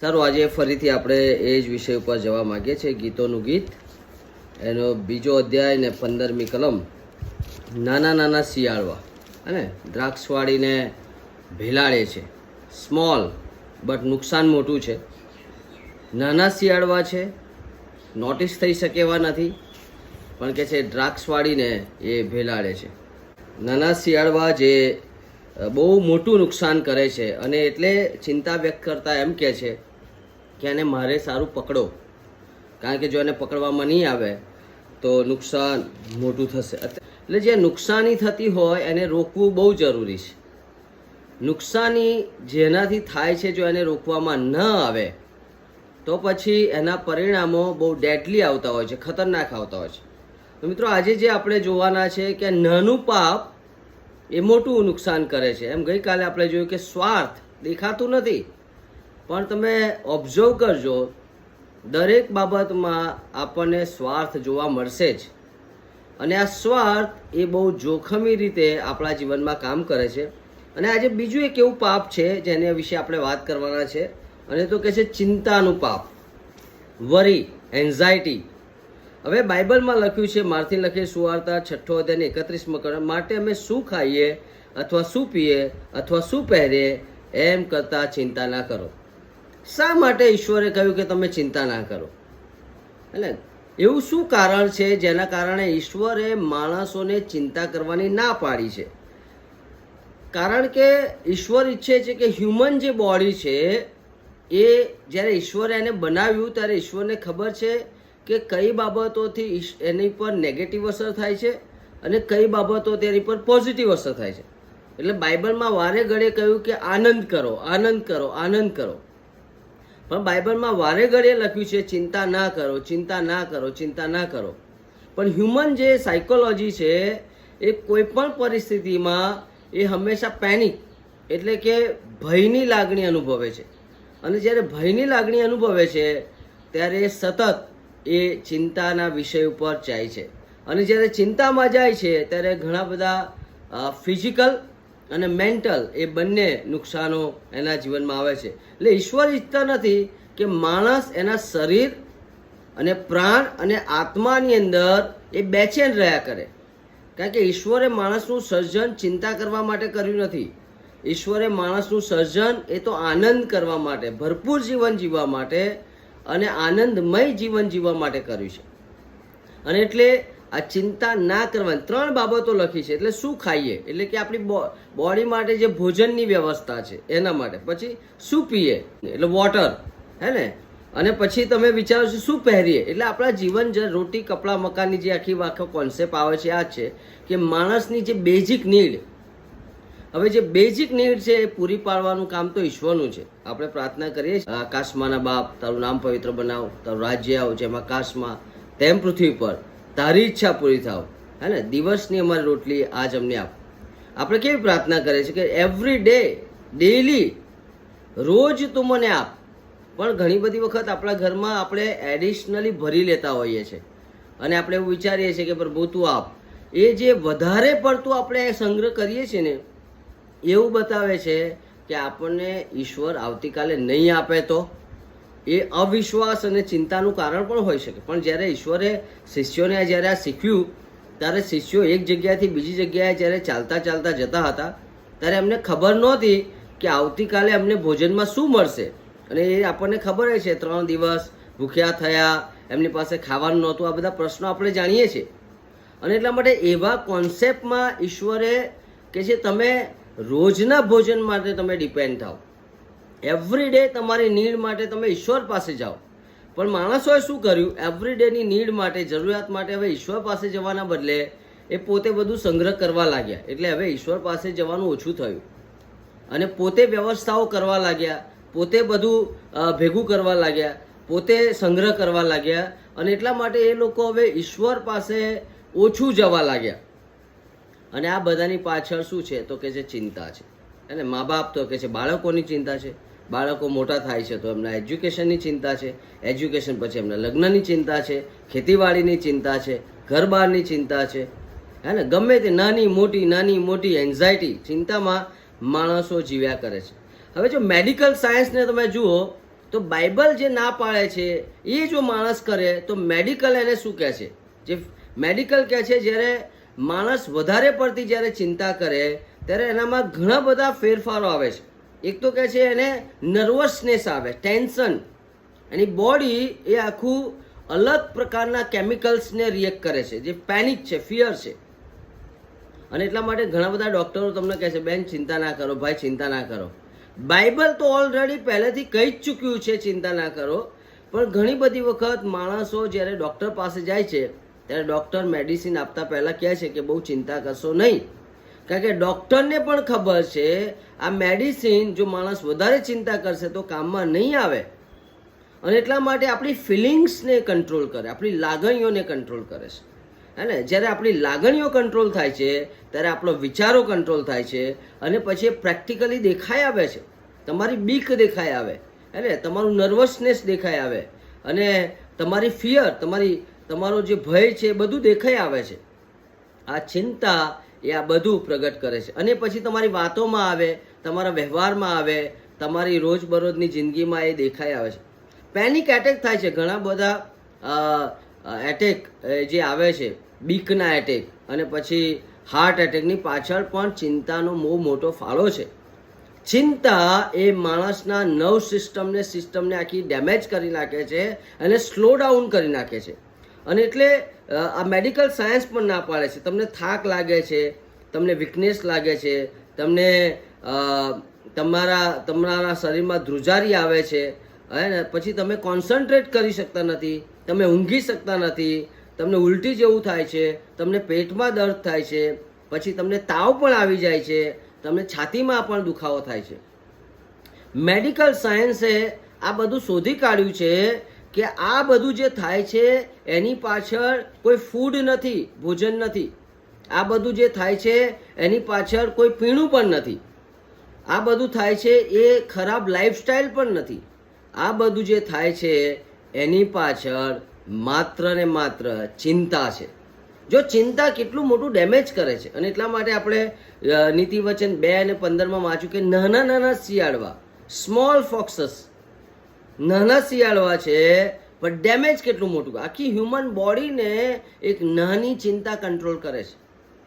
સારું, આજે ફરીથી આપણે એ જ વિષય ઉપર જવા માંગીએ છીએ. ગીતોનું ગીત, એનો બીજો અધ્યાય ને 15મી કલમ. નાના નાના શિયાળવા અને દ્રાક્ષવાળીને ભેલાડે છે. સ્મોલ બટ નુકસાન મોટું છે. નાના શિયાળવા છે, નોટિસ થઈ શકે એવા નથી, પણ કે છે દ્રાક્ષવાળીને એ ભેલાડે છે. નાના શિયાળવા જે બહુ મોટું નુકસાન કરે છે, અને એટલે ચિંતા વ્યક્ત કરતા એમ કહે છે કે એને મારે સારું પકડો, કારણ કે જો એને પકડવામાં નહીં આવે તો નુકસાન મોટું થશે. એટલે જે નુકસાની થતી હોય એને રોકવું બહુ જરૂરી છે. નુકસાની જેનાથી થાય છે જો એને રોકવામાં ન આવે તો પછી એના પરિણામો બહુ ડેડલી આવતા હોય છે, ખતરનાક આવતા હોય છે. તો મિત્રો, આજે જે આપણે જોવાના છે કે નાનું પાપ એ મોટું નુકસાન કરે છે. એમ ગઈકાલે આપણે જોયું કે સ્વાર્થ દેખાતું નથી, પણ તમે ઓબ્ઝર્વ કરજો, દરેક બાબતમાં આપણને સ્વાર્થ જોવા મળશે જ. અને આ સ્વાર્થ એ બહુ જોખમી રીતે આપણા જીવનમાં કામ કરે છે. અને આજે બીજું એક એવું પાપ છે જેના વિશે આપણે વાત કરવાના છે, અને તો કે છે ચિંતાનું પાપ, વરી, એન્ઝાયટી. હવે બાઇબલમાં લખ્યું છે, માર્થીન લખે સુવાર્તા 6 અધ્યાય 31 કલમ, માટે અમે શું ખાઈએ અથવા શું પીએ અથવા શું પહેરીએ એમ કરતાં ચિંતા ના કરો. શા માટે ઈશ્વરે કહ્યું કે તમે ચિંતા ના કરો? એટલે એવું શું કારણ છે જેના કારણે ઈશ્વરે માણસોને ચિંતા કરવાની ના પાડી છે? કારણ કે ઈશ્વર ઈચ્છે છે કે હ્યુમન જે બોડી છે એ જ્યારે ઈશ્વરે એને બનાવ્યું ત્યારે ઈશ્વરને ખબર છે કે કઈ બાબતોથી એની પર નેગેટિવ અસર થાય છે અને કઈ બાબતો તેની પર પોઝિટિવ અસર થાય છે. એટલે બાઇબલમાં વારે ઘડે કહ્યું કે આનંદ કરો, આનંદ કરો, આનંદ કરો. પણ બાઇબલમાં વારે ઘડે લખ્યું છે ચિંતા ના કરો, ચિંતા ના કરો, ચિંતા ના કરો. પણ હ્યુમન જે સાયકોલોજી છે એ કોઈ પણ પરિસ્થિતિમાં એ હંમેશા પેનિક એટલે કે ભયની લાગણી અનુભવે છે. અને જ્યારે ભયની લાગણી અનુભવે છે ત્યારે સતત એ ચિંતાના વિષય ઉપર જાય છે. અને જ્યારે ચિંતામાં જાય છે ત્યારે ઘણા બધા ફિઝિકલ અને મેન્ટલ એ બંને નુકસાનો એના જીવનમાં આવે છે. એટલે ઈશ્વર ઈચ્છતા નથી કે માણસ એના શરીર અને પ્રાણ અને આત્માની અંદર એ બેચેન રહ્યા કરે. કારણ કે ઈશ્વરે માણસનું સર્જન ચિંતા કરવા માટે કર્યું નથી. ઈશ્વરે માણસનું સર્જન એ તો આનંદ કરવા માટે, ભરપૂર જીવન જીવવા માટે અને આનંદમય જીવન જીવવા માટે કર્યું છે. અને એટલે આ ચિંતા ના કરવાની 3 બાબતો લખી છે. એટલે શું ખાઈએ, એટલે કે આપણી બોડી માટે જે ભોજનની વ્યવસ્થા છે એના માટે. પછી શું પીએ, એટલે વોટર, હે ને. અને પછી તમે વિચારો છો શું પહેરીએ, એટલે આપણા જીવન જે રોટી કપડાં મકાનની જે આખો કોન્સેપ્ટ આવે છે આ છે કે માણસની જે બેઝિક નીડ. હવે જે બેઝિક નીડ છે એ પૂરી પાડવાનું કામ તો ઈશ્વરનું છે. આપણે પ્રાર્થના કરીએ છીએ, આકાશમાંના બાપ, તારું નામ પવિત્ર બનાવ, તારું રાજ્ય આવ જેમ આકાશમાં તેમ પૃથ્વી પર, તારી ઈચ્છા પૂરી થાવ, હે ને. દિવસની અમારી રોટલી આજ અમને આપ. આપણે કેવી પ્રાર્થના કરીએ છીએ કે એવરી ડે, ડેઈલી, રોજ તું મને આપ. પણ ઘણી બધી વખત આપણા ઘરમાં આપણે એડિશનલી ભરી લેતા હોઈએ છીએ અને આપણે એવું વિચારીએ છીએ કે પ્રભુ તું આપ. એ જે વધારે પડતું આપણે સંગ્રહ કરીએ છીએ ને, એવું બતાવે છે કે આપણને ઈશ્વર આવતીકાલે નહીં આપે તો એ અવિશ્વાસ અને ચિંતાનું કારણ પણ હોઈ શકે. પણ જ્યારે ઈશ્વરે શિષ્યોને જ્યારે આ શીખ્યું ત્યારે શિષ્યો એક જગ્યાએથી બીજી જગ્યાએ જ્યારે ચાલતા ચાલતા જતા હતા ત્યારે એમને ખબર નહોતી કે આવતીકાલે અમને ભોજનમાં શું મળશે. અને એ આપણને ખબર છે 3 દિવસ ભૂખ્યા થયા, એમની પાસે ખાવાનું નહોતું. આ બધા પ્રશ્નો આપણે જાણીએ છીએ. અને એટલા માટે એવા કોન્સેપ્ટમાં ઈશ્વરે કે છે તમે રોજના ભોજન માટે તમે ડિપેન્ડ થાવ, એવરી ડે તમારી નીડ માટે તમે ઈશ્વર પાસે જાઓ. પણ માણસોએ શું કર્યું, એવરી ડેની નીડ માટે, જરૂરિયાત માટે હવે ઈશ્વર પાસે જવાના બદલે એ પોતે બધું સંગ્રહ કરવા લાગ્યા. એટલે હવે ઈશ્વર પાસે જવાનું ઓછું થયું અને પોતે વ્યવસ્થાઓ કરવા લાગ્યા, પોતે બધું ભેગું કરવા લાગ્યા, પોતે સંગ્રહ કરવા લાગ્યા. અને એટલા માટે એ લોકો હવે ઈશ્વર પાસે ઓછું જવા લાગ્યા. અને આ બધાની પાછળ શું છે તો કે છે ચિંતા છે. અને મા બાપ તો કે છે બાળકોની ચિંતા છે, બાળકો મોટા થાય છે તો એમના એજ્યુકેશનની ચિંતા છે, એજ્યુકેશન પછી એમના લગ્નની ચિંતા છે, ખેતીવાડીની ચિંતા છે, ઘર બહારની ચિંતા છે, હે ને. ગમે તે નાની મોટી એન્ઝાયટી, ચિંતામાં માણસો જીવ્યા કરે છે. હવે જો મેડિકલ સાયન્સને તમે જુઓ તો બાઇબલ જે ના પાડે છે એ જો માણસ કરે તો મેડિકલ એને શું કહે છે? જે મેડિકલ કહે છે જ્યારે માણસ વધારે પડતી જ્યારે ચિંતા કરે ત્યારે એનામાં ઘણા બધા ફેરફારો આવે છે. એક તો કહે છે એને નર્વસનેસ આવે, ટેન્શન, એની બોડી એ આખું અલગ પ્રકારના કેમિકલ્સને રિએક્ટ કરે છે, જે પેનિક છે, ફિયર છે. અને એટલા માટે ઘણા બધા ડૉક્ટરો તમને કહે છે બેન ચિંતા ના કરો, ભાઈ ચિંતા ના કરો. બાઇબલ તો ઓલરેડી પહેલેથી કહી જ ચૂક્યું છે ચિંતા ના કરો. પણ ઘણી બધી વખત માણસો જ્યારે ડૉક્ટર પાસે જાય છે ત્યારે ડૉક્ટર મેડિસિન આપતા પહેલાં કહે છે કે બહુ ચિંતા કરશો નહીં, કારણ કે ડૉક્ટરને પણ ખબર છે આ મેડિસિન જો માણસ વધારે ચિંતા કરશે તો કામમાં નહીં આવે. અને એટલા માટે આપણી ફિલિંગ્સને કંટ્રોલ કરે, આપણી લાગણીઓને કંટ્રોલ કરે છે. હે ને? જ્યારે આપણી લાગણીઓ કંટ્રોલ થાય છે ત્યારે આપણો વિચારો કંટ્રોલ થાય છે અને પછી એ પ્રેક્ટિકલી દેખાઈ આવે છે. તમારી બીક દેખાઈ આવે, હે ને? તમારું નર્વસનેસ દેખાઈ આવે અને તમારી ફિયર, તમારો જે ભય છે એ બધું દેખાઈ આવે છે. આ ચિંતા એ આ બધું પ્રગટ કરે છે અને પછી તમારી વાતોમાં આવે, તમારા વ્યવહારમાં આવે, તમારી રોજબરોજની જિંદગીમાં એ દેખાઈ આવે છે. પેનિક એટેક થાય છે, ઘણા બધા એટેક જે આવે છે, બીકના એટેક, અને પછી હાર્ટ એટેકની પાછળ પણ ચિંતાનો બહુ મોટો ફાળો છે. ચિંતા એ માણસના નર્વ સિસ્ટમને આખી ડેમેજ કરી નાખે છે અને સ્લો ડાઉન કરી નાખે છે. અને એટલે આ મેડિકલ સાયન્સ પણ ના પાડે છે. તમને થાક લાગે છે, તમને વીકનેસ લાગે છે, તમને તમારા શરીરમાં ધ્રુજારી આવે છે, ને પછી તમે કોન્સન્ટ્રેટ કરી શકતા નથી, તમે ઊંઘી શકતા નથી, તમને ઉલટી જેવું થાય છે, તમને પેટમાં દર્દ થાય છે, પછી તમને તાવ પણ આવી જાય છે, તમને છાતીમાં પણ દુખાવો થાય છે. મેડિકલ સાયન્સે આ બધું શોધી કાઢ્યું છે કે આ બધું જે થાય છે એની પાછળ કોઈ ફૂડ નથી, ભોજન નથી. આ બધું જે થાય છે એની પાછળ કોઈ પીણું પણ નથી. આ બધું થાય છે એ ખરાબ લાઈફસ્ટાઈલ પણ નથી. આ બધું જે થાય છે એની પાછળ માત્ર ને માત્ર ચિંતા છે. જો ચિંતા કેટલું મોટું ડેમેજ કરે છે. અને એટલા માટે આપણે નીતિવચન 2 અને 15માં વાંચ્યું કે નાના નાના શિયાળવા, સ્મોલ ફોક્સસ, નાના શિયાળવા છે પણ ડેમેજ કેટલું મોટું. આખી હ્યુમન બોડીને એક નાની ચિંતા કંટ્રોલ કરે છે.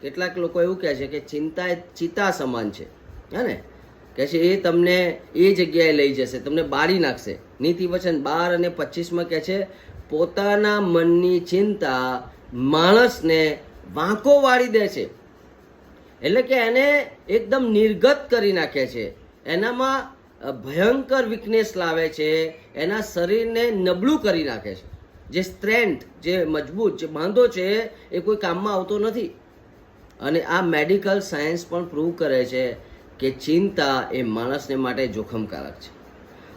કેટલાક લોકો એવું કહે છે કે ચિંતા એ ચિતા સમાન છે, હે ને? કહે છે એ તમને એ જગ્યાએ લઈ જશે, તમને બાળી નાખશે. નીતિવચન 12 અને 25માં કહે છે પોતાના મનની ચિંતા માણસને વાંકો વાળી દે છે, એટલે કે એને એકદમ નિર્ગત કરી નાખે છે, એનામાં ભયંકર વીકનેસ લાવે છે, એના શરીરને નબળું કરી નાખે છે. જે સ્ટ્રેન્થ, જે મજબૂત, જે બાંધો છે એ કોઈ કામમાં આવતો નથી. અને આ મેડિકલ સાયન્સ પણ પ્રૂવ કરે છે કે ચિંતા એ માણસને માટે જોખમકારક છે.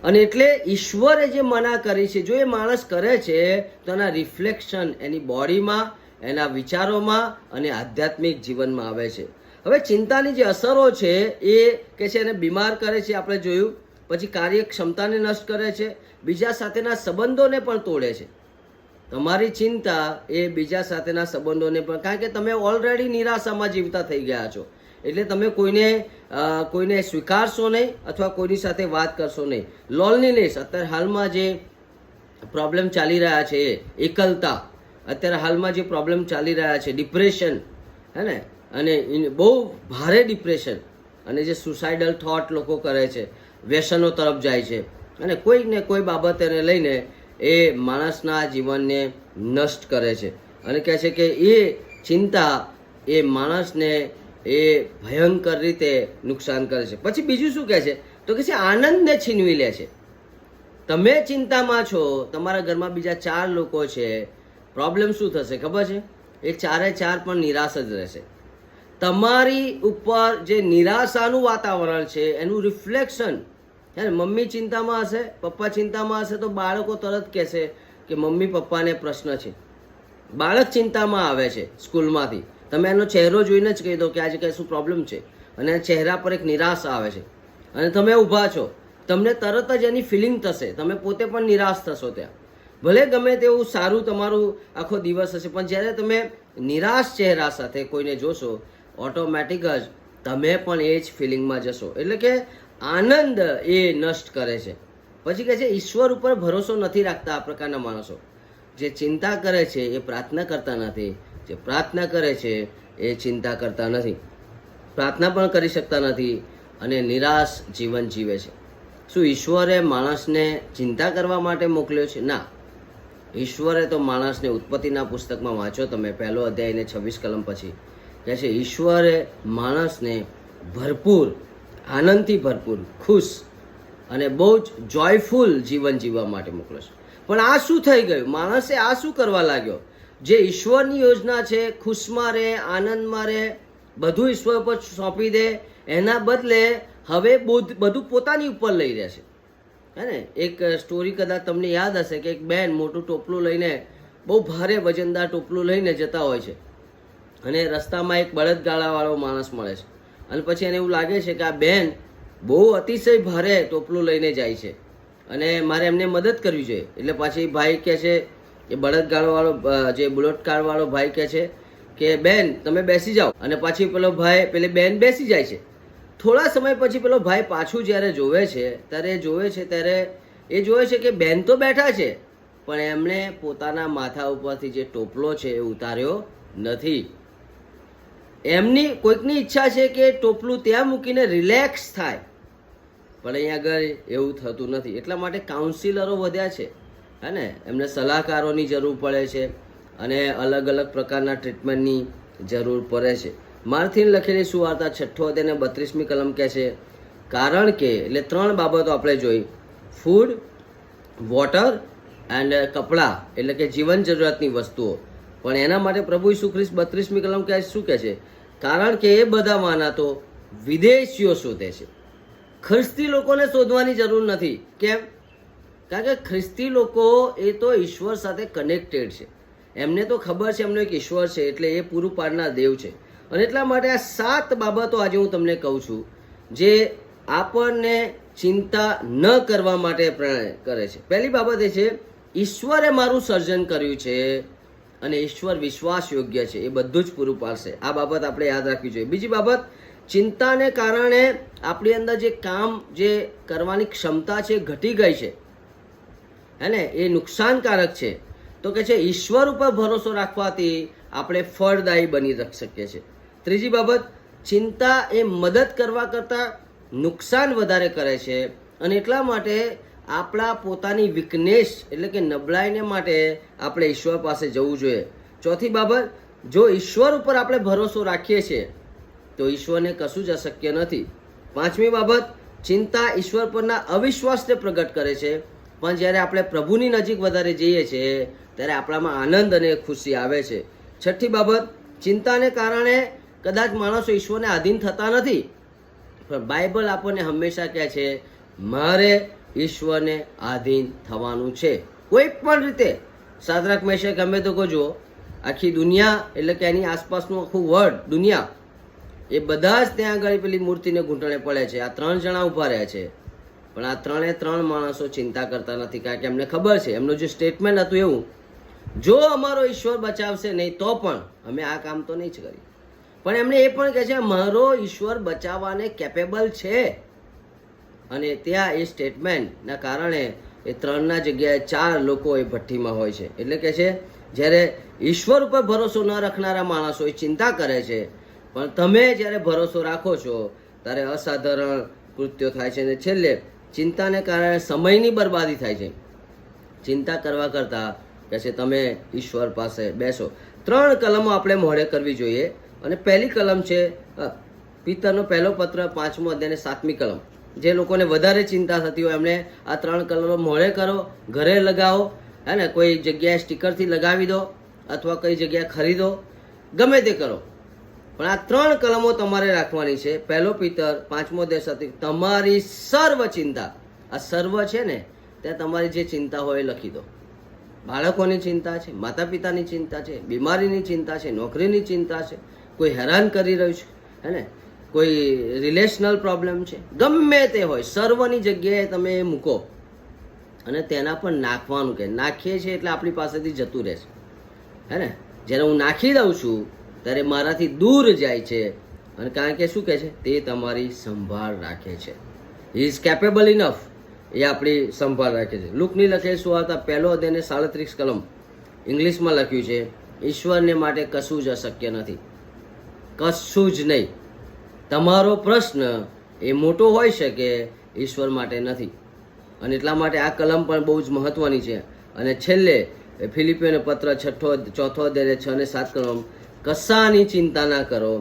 અને એટલે ઈશ્વરે જે મના કરી છે, જો એ માણસ કરે છે તો એના રિફ્લેક્શન એની બોડીમાં, એના વિચારોમાં અને આધ્યાત્મિક જીવનમાં આવે છે. હવે ચિંતાની જે અસરો છે એ કે છે એને બીમાર કરે છે, આપણે જોયું. પછી કાર્યક્ષમતાને નષ્ટ કરે છે, બીજા સાથેના સંબંધોને પણ તોડે છે. તમારી ચિંતા એ બીજા સાથેના સંબંધોને પણ, કારણ કે તમે ઓલરેડી નિરાશામાં જીવતા થઈ ગયા છો, એટલે તમે કોઈને સ્વીકારશો નહીં અથવા કોઈની સાથે વાત કરશો નહીં. લોનલીનેસ, અત્યારે હાલમાં જે પ્રોબ્લેમ ચાલી રહ્યા છે, એકલતા, અત્યારે હાલમાં જે પ્રોબ્લેમ ચાલી રહ્યા છે, ડિપ્રેશન, હે ને? અને બહુ ભારે ડિપ્રેશન, અને જે સુસાઇડલ થોટ લોકો કરે છે, વ્યસનો તરફ જાય છે, અને કોઈક ને કોઈ બાબતને લઈને એ માણસના જીવનને નષ્ટ કરે છે. અને કહે છે કે એ ચિંતા એ માણસને એ ભયંકર રીતે નુકસાન કરે છે. પછી બીજું શું કહે છે તો કે છે આનંદને છીનવી લે છે. તમે ચિંતામાં છો, તમારા ઘરમાં બીજા 4 લોકો છે, પ્રોબ્લેમ શું થશે ખબર છે? એ 4 પણ નિરાશ જ રહેશે. તમારી ઉપર જે નિરાશાનું વાતાવરણ છે એનું રિફ્લેક્શન, હે ને? મમ્મી ચિંતામાં હશે, પપ્પા ચિંતામાં હશે તો બાળકો તરત કહેશે કે મમ્મી પપ્પાને પ્રશ્ન છે. બાળક ચિંતામાં આવે છે સ્કૂલમાંથી, તમે એનો ચહેરો જોઈને જ કહી દો કે આજે કંઈ શું પ્રોબ્લેમ છે, અને ચહેરા પર એક નિરાશા આવે છે, અને તમે ઊભા છો, તમને તરત જ એની ફિલિંગ થશે, તમે પોતે પણ નિરાશ થશો. ત્યાં ભલે ગમે તેવું સારું તમારું આખો દિવસ હશે, પણ જ્યારે તમે નિરાશ ચહેરા સાથે કોઈને જોશો ઓટોમેટિક જ તમે પણ એ જ ફિલિંગમાં જશો. એટલે કે આનંદ એ નષ્ટ કરે છે. પછી કહે છે ઈશ્વર ઉપર ભરોસો નથી રાખતા આ પ્રકારના માણસો. જે ચિંતા કરે છે એ પ્રાર્થના કરતા નથી, જે પ્રાર્થના કરે છે એ ચિંતા કરતા નથી, પ્રાર્થના પણ કરી શકતા નથી અને નિરાશ જીવન જીવે છે. શું ઈશ્વરે માણસને ચિંતા કરવા માટે મોકલ્યો છે? ના. ઈશ્વરે તો માણસને ઉત્પત્તિના પુસ્તકમાં વાંચો તમે 1 અધ્યાયને 26 કલમ પછી કહે છે ઈશ્વરે માણસને ભરપૂર આનંદથી ભરપૂર ખુશ અને બહુ જ જોયફુલ જીવન જીવવા માટે મોકલ્યો છે. પણ આ શું થઈ ગયું? માણસે આ શું કરવા લાગ્યો? જે ઈશ્વરની યોજના છે, ખુશમાં રહે, આનંદમાં રહે, બધું ઈશ્વર પર સોંપી દે, એના બદલે હવે બધું પોતાની ઉપર લઈ રહે છે. હે ને? એક સ્ટોરી કદાચ તમને યાદ હશે કે એક બેન મોટું ટોપલું લઈને, બહુ ભારે વજનદાર ટોપલું લઈને જતા હોય છે અને રસ્તામાં એક બળદગાડાવાળો માણસ મળે છે અને પછી એને એવું લાગે છે કે આ બેન બહુ અતિશય ભારે ટોપલું લઈને જાય છે અને મારે એમને મદદ કરવી જોઈએ. એટલે પાછી ભાઈ કહે છે, એ બળદગાડાવાળો જે બુલેટ કારવાળો ભાઈ કહે છે કે બેન તમે બેસી જાઓ. અને પાછી પેલી બેન બેસી જાય છે. થોડા સમય પછી પેલો ભાઈ પાછું જ્યારે જોવે છે ત્યારે એ જોવે છે કે બેન તો બેઠા છે પણ એમણે પોતાના માથા ઉપરથી જે ટોપલો છે એ ઉતાર્યો નથી. એમની કોઈકની ઈચ્છા છે કે ટોપલું ત્યાં મૂકીને રિલેક્સ થાય, પણ અહીંયા આગળ એવું થતું નથી. એટલા માટે કાઉન્સિલરો વધ્યા છે, હે ને? એમને સલાહકારોની જરૂર પડે છે અને અલગ અલગ પ્રકારના ટ્રીટમેન્ટની જરૂર પડે છે. માર્થિન લખેલી સુવાર્તા 6 અધ્યાય 32મી કલમ કહે છે કારણ કે, એટલે 3 બાબતો આપણે જોઈ, ફૂડ, વોટર એન્ડ કપડાં, એટલે કે જીવન જરૂરિયાતની વસ્તુઓ. પણ એના માટે પ્રભુ ઈસુ ખ્રિસ્ત 32મી કલમ કહે શું કહે છે? કારણ કે એ બધામાંના તો વિદેશીઓ શોધે છે, ખ્રિસ્તી લોકોને શોધવાની જરૂર નથી. કેમ? કારણ કે ખ્રિસ્તી લોકો એ તો ઈશ્વર સાથે કનેક્ટેડ છે, એમને તો ખબર છે એમનો એક ઈશ્વર છે, એટલે એ પૂરું પાડનાર દેવ છે. અને એટલા માટે આ 7 બાબતો આજે હું તમને કહું છું જે આપણને ચિંતા ન કરવા માટે પ્રેરણા કરે છે. પહેલી બાબત એ છે ઈશ્વરે મારું સર્જન કર્યું છે અને ઈશ્વર વિશ્વાસ યોગ્ય છે, એ બધું જ પૂરું પાડશે. આ બાબત આપણે યાદ રાખવી જોઈએ. બીજી બાબત, ચિંતાને કારણે આપણી અંદર જે કામ જે કરવાની ક્ષમતા છે ઘટી ગઈ છે, હે ને? એ નુકસાનકારક છે. તો કે છે ઈશ્વર ઉપર ભરોસો રાખવાથી આપણે ફળદાયી બની શકીએ છીએ. ત્રીજી બાબત, ચિંતા એ મદદ કરવા કરતાં નુકસાન વધારે કરે છે અને એટલા માટે આપણા પોતાની વીકનેસ એટલે કે નબળાઈને માટે આપણે ઈશ્વર પાસે જવું જોઈએ. ચોથી બાબત, જો ઈશ્વર ઉપર આપણે ભરોસો રાખીએ છીએ તો ઈશ્વરને કશું જ અશક્ય નથી. પાંચમી બાબત, ચિંતા ઈશ્વર પરના અવિશ્વાસને પ્રગટ કરે છે, પણ જ્યારે આપણે પ્રભુની નજીક વધારે જઈએ છીએ ત્યારે આપણામાં આનંદ અને ખુશી આવે છે. છઠ્ઠી બાબત, ચિંતાને કારણે કદાચ માણસો ઈશ્વરને આધીન થતા નથી, પણ બાઇબલ આપણને હંમેશા કહે છે મારે ઈશ્વરને આધીન થવાનું છે કોઈ પણ રીતે. સાદરાક મેશક ગમે તો કહો, આખી દુનિયા એટલે કે એની આસપાસનું આખું વર્લ્ડ દુનિયા એ બધા જ ત્યાં આગળ પેલી મૂર્તિને ઘૂંટણે પડે છે. આ 3 જણા ઊભા રહ્યા છે પણ આ 3 માણસો ચિંતા કરતા નથી, કારણ કે એમને ખબર છે, એમનું જે સ્ટેટમેન્ટ હતું એવું, જો અમારો ઈશ્વર બચાવશે નહીં તો પણ અમે આ કામ તો નહીં જ કરી. પણ એમને એ પણ કહે છે મારો ઈશ્વર બચાવવાને કેપેબલ છે. અને ત્યાં એ સ્ટેટમેન્ટના કારણે એ 3ના જગ્યાએ 4 લોકો એ ભઠ્ઠીમાં હોય છે. એટલે કે છે જ્યારે ઈશ્વર ઉપર ભરોસો ન રાખનારા માણસો એ ચિંતા કરે છે, પણ તમે જ્યારે ભરોસો રાખો છો ત્યારે અસાધારણ કૃત્યો થાય છે. અને છેલ્લે, ચિંતાને કારણે સમયની બરબાદી થાય છે. ચિંતા કરવા કરતાં કે છે તમે ઈશ્વર પાસે બેસો. 3 કલમો આપણે મોઢે કરવી જોઈએ. અને પહેલી કલમ છે પિતરનો પહેલો પત્ર 5મો અધ્યાય 7મી કલમ. જે લોકોને વધારે ચિંતા થતી હોય એમને આ 3 કલમો મોઢે કરો, ઘરે લગાવો, હે ને? કોઈ જગ્યાએ સ્ટીકરથી લગાવી દો અથવા કઈ જગ્યાએ ખરીદો, ગમે તે કરો, પણ આ 3 કલમો તમારે રાખવાની છે. પહેલો પિતર 5મો અધ્યાય તમારી સર્વ ચિંતા, આ સર્વ છે ને ત્યાં તમારી જે ચિંતા હોય એ લખી દો. બાળકોની ચિંતા છે, માતા પિતાની ચિંતા છે, બીમારીની ચિંતા છે, નોકરીની ચિંતા છે, કોઈ હેરાન કરી રહ્યું છે, હે ને? કોઈ રિલેશનલ પ્રોબ્લેમ છે, ગમે તે હોય, સર્વની જગ્યાએ તમે મૂકો અને તેના પર નાખવાનું. કે નાખીએ છીએ એટલે આપણી પાસેથી જતું રહેશે, હે ને? જ્યારે હું નાખી દઉં છું ત્યારે મારાથી દૂર જાય છે. અને કારણ કે શું કહે છે? તે તમારી સંભાળ રાખે છે. હી ઇઝ કેપેબલ ઇનફ એ આપણી સંભાળ રાખે છે. લુકની લખેલી સુવાર્તા 1 અધ્યાયને 37 કલમ ઇંગ્લિશમાં લખ્યું છે, ઈશ્વરને માટે કશું જ અશક્ય નથી, કશું જ નહીં. તમારો પ્રશ્ન એ મોટો હોઈ શકે, ઈશ્વર માટે નથી. અને એટલા માટે આ કલમ પણ બહુ જ મહત્વની છે. અને છેલ્લે ફિલિપીઓનો પત્ર 4 અધ્યાય 6 અને 7 કલમ, કશાની ચિંતા ના કરો,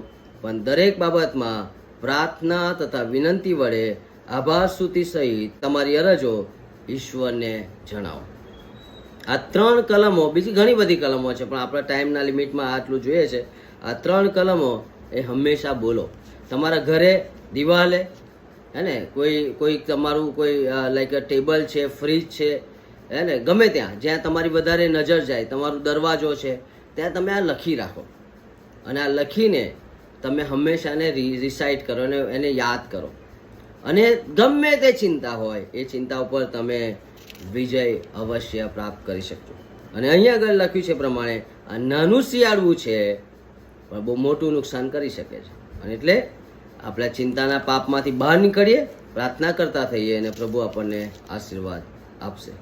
પણ દરેક બાબતમાં પ્રાર્થના તથા વિનંતી વડે આભાર સ્તુતિ સહિત તમારી અરજો ઈશ્વરને જણાવો. આ 3 કલમો, બીજી ઘણી બધી કલમો છે પણ આપણા ટાઈમના લિમિટમાં આટલું જોઈએ છે. આ 3 કલમો એ હંમેશા બોલો. તમારા ઘરે દિવાલે, હે ને, કોઈ તમારું કોઈ લાઈક ટેબલ છે, ફ્રીજ છે, હે ને, ગમે ત્યાં જ્યાં તમારી વધારે નજર જાય, તમારો દરવાજો છે, ત્યાં તમે આ લખી રાખો. અને આ લખીને તમે હંમેશા એને રિસાઇટ કરો અને એને યાદ કરો. અને ગમે તે ચિંતા હોય એ ચિંતા ઉપર તમે વિજય અવશ્ય પ્રાપ્ત કરી શકશો. અને અહીંયા આગળ લખ્યું છે પ્રમાણે આ નાનું શિયાળવું છે પણ બહુ મોટું નુકસાન કરી શકે છે. અને એટલે આપણા ચિંતાના પાપમાંથી બહાર નીકળીએ, પ્રાર્થના કરતા થઈએ અને પ્રભુ આપણને આશીર્વાદ આપશે.